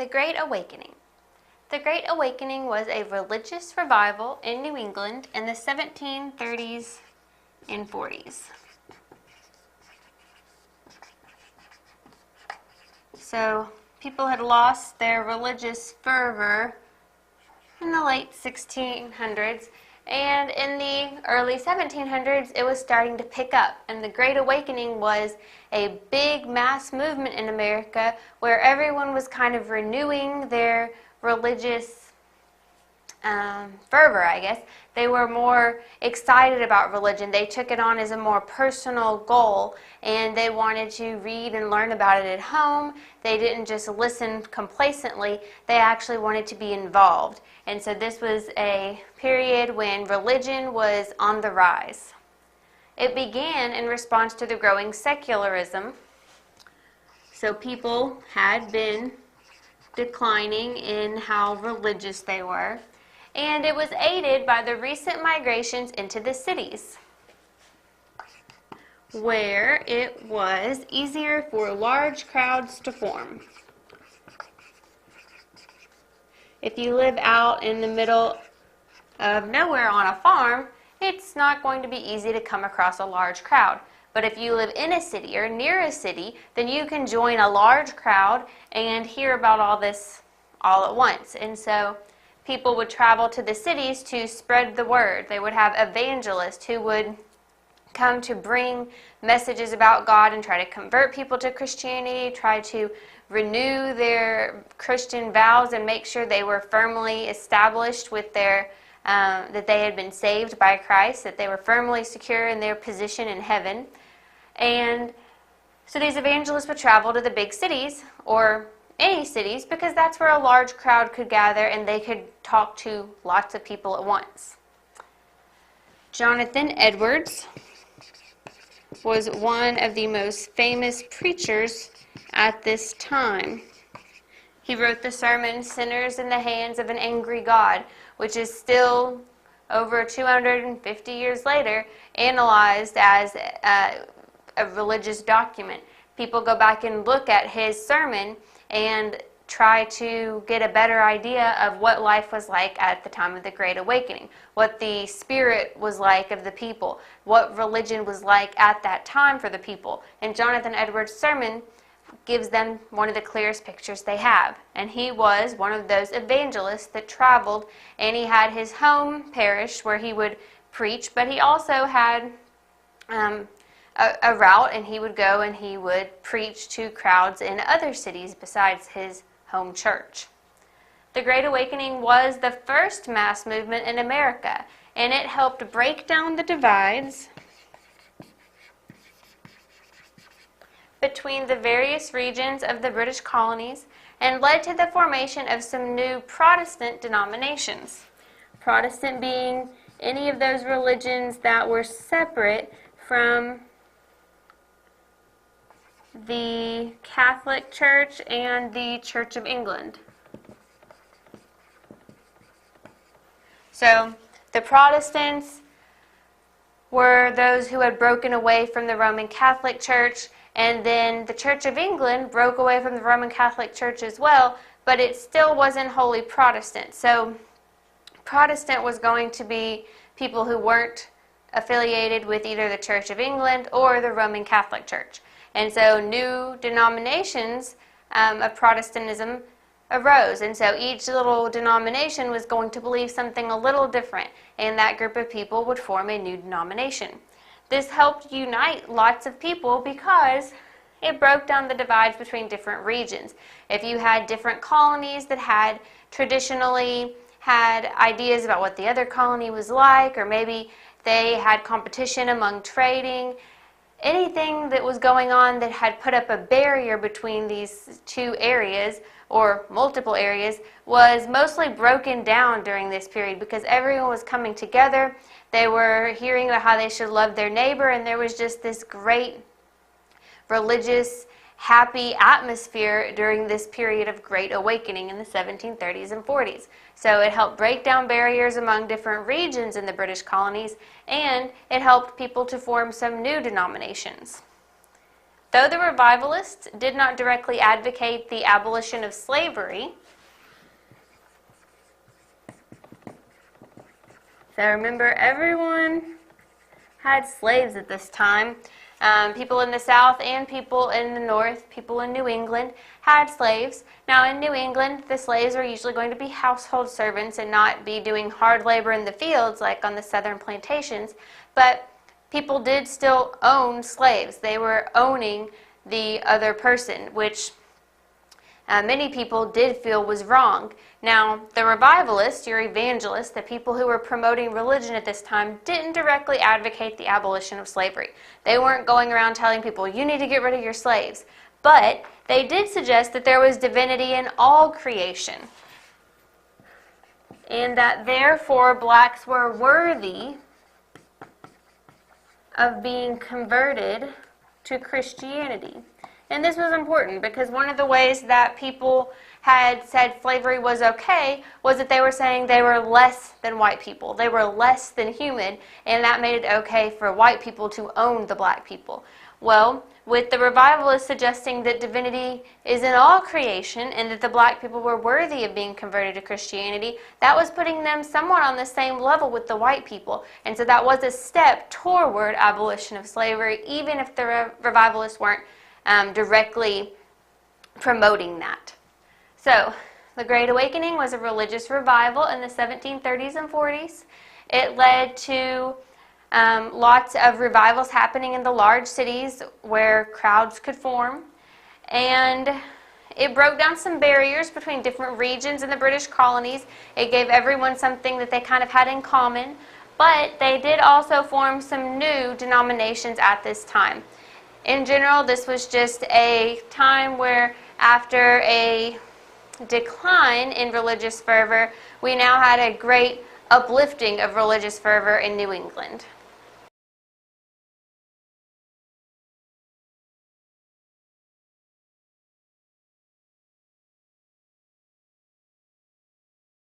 The Great Awakening. The Great Awakening was a religious revival in New England in the 1730s and 40s. So people had lost their religious fervor in the late 1600s, and in the early 1700s it was starting to pick up, and the Great Awakening was a big mass movement in America where everyone was kind of renewing their religious fervor, I guess. They were more excited about religion. They took it on as a more personal goal, and they wanted to read and learn about it at home. They didn't just listen complacently. They actually wanted to be involved. And so this was a period when religion was on the rise. It began in response to the growing secularism. So people had been declining in how religious they were, and it was aided by the recent migrations into the cities, where it was easier for large crowds to form. If you live out in the middle of nowhere on a farm, it's not going to be easy to come across a large crowd. But if you live in a city or near a city, then you can join a large crowd and hear about all this all at once. And so people would travel to the cities to spread the word. They would have evangelists who would come to bring messages about God and try to convert people to Christianity, try to renew their Christian vows and make sure they were firmly established with their that they had been saved by Christ, that they were firmly secure in their position in heaven. And so these evangelists would travel to the big cities or any cities because that's where a large crowd could gather and they could talk to lots of people at once. Jonathan Edwards was one of the most famous preachers at this time. He wrote the sermon, "Sinners in the Hands of an Angry God," which is still, over 250 years later, analyzed as a religious document. People go back and look at his sermon and try to get a better idea of what life was like at the time of the Great Awakening, what the spirit was like of the people, what religion was like at that time for the people. And Jonathan Edwards' sermon gives them one of the clearest pictures they have. And he was one of those evangelists that traveled, and he had his home parish where he would preach, but he also had a route, and he would go and he would preach to crowds in other cities besides his home church. The Great Awakening was the first mass movement in America, and it helped break down the divides between the various regions of the British colonies and led to the formation of some new Protestant denominations. Protestant being any of those religions that were separate from the Catholic Church and the Church of England. So the Protestants were those who had broken away from the Roman Catholic Church, and then the Church of England broke away from the Roman Catholic Church as well, but it still wasn't wholly Protestant. So Protestant was going to be people who weren't affiliated with either the Church of England or the Roman Catholic Church. And so new denominations of Protestantism arose. And so each little denomination was going to believe something a little different, and that group of people would form a new denomination. This helped unite lots of people because it broke down the divides between different regions. If you had different colonies that had traditionally had ideas about what the other colony was like, or maybe they had competition among trading, anything that was going on that had put up a barrier between these two areas or multiple areas was mostly broken down during this period because everyone was coming together. They were hearing about how they should love their neighbor, and there was just this great religious, happy atmosphere during this period of Great Awakening in the 1730s and 40s. So it helped break down barriers among different regions in the British colonies, and it helped people to form some new denominations. Though the revivalists did not directly advocate the abolition of slavery, so remember, everyone had slaves at this time. People in the South and people in the North, people in New England, had slaves. Now, in New England, the slaves are usually going to be household servants and not be doing hard labor in the fields like on the southern plantations. But people did still own slaves. They were owning the other person, which many people did feel was wrong. Now, the revivalists, your evangelists, the people who were promoting religion at this time, didn't directly advocate the abolition of slavery. They weren't going around telling people, you need to get rid of your slaves. But they did suggest that there was divinity in all creation, and that therefore blacks were worthy of being converted to Christianity. And this was important because one of the ways that people had said slavery was okay was that they were saying they were less than white people. They were less than human, and that made it okay for white people to own the black people. Well, with the revivalists suggesting that divinity is in all creation and that the black people were worthy of being converted to Christianity, that was putting them somewhat on the same level with the white people. And so that was a step toward abolition of slavery, even if the revivalists weren't directly promoting that. So, the Great Awakening was a religious revival in the 1730s and 40s. It led to lots of revivals happening in the large cities where crowds could form. And it broke down some barriers between different regions in the British colonies. It gave everyone something that they kind of had in common. But they did also form some new denominations at this time. In general, this was just a time where, after a decline in religious fervor, we now had a great uplifting of religious fervor in New England.